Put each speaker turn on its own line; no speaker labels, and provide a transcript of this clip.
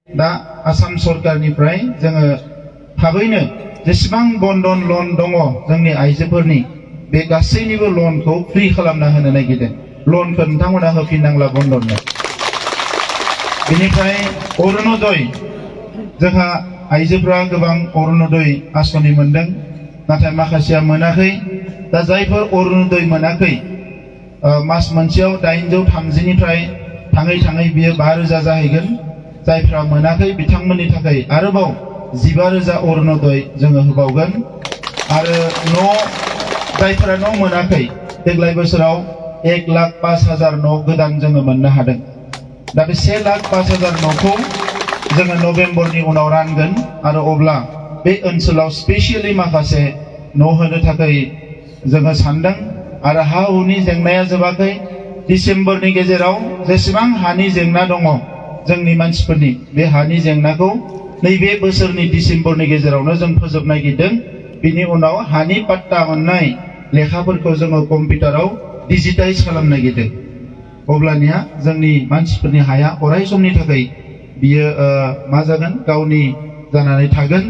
दा आसाम सरकारनिफ्राय जोङो थाबैनो जेसेबां बन्धन लन दङ जोंनि आइजोफोरनि बे गासैनिबो लनखौ फ्रि खालामना होनो नागिरदों। लनखौ नोंथांमोना होफिननांला बन्धननो। बेनिफ्राय अरुणोदय, जोंहा आइजोफ्रा गोबां अरुणोदय आसनि मोनदों, नाथाय माखासेया मोनाखै। दा जायफोर अरुणोदय मोनाखै, मास मोनसेयाव 830 निफ्राय थाङै थाङै बियो 5000 जाहैगोन। जायफ्रा मोनाखै बिथांमोननि थाखाय आरोबाव 15000 अरुणोदय जोङो होबावगोन। आरो जायफोरा न' मोनाखै, देग्लाय बोसोराव 1,05,000 न' गोदान जोङो मोननो हादों। दा बे 1,05,000 न'खौ जोङो नभेम्बरनि उनाव रानगोन आरो अब्ला बे ओनसोलाव स्पेसियेलि माखासे न' होनो थाखाय जोङो सानदों। आरो हा हुनि जेंनाया जोबाखै। डिसेम्बरनि गेजेराव जेसेबां हानि जेंना दङ जोंनि मानसिफोरनि, बे हानि जेंनाखौ नैबे बोसोरनि डिसेम्बरनि गेजेरावनो जों फोजोबनो नागिरदों। बिनि उनाव हानि पाट्टा मोननाय लेखाफोरखौ जोङो कम्पिउटाराव डिजिटाइज खालामनो नागिरदों। अब्लानिया जोंनि मानसिफोरनि हाया अराय समनि थाखाय बियो मा जागोन, गावनि जानानै थागोन।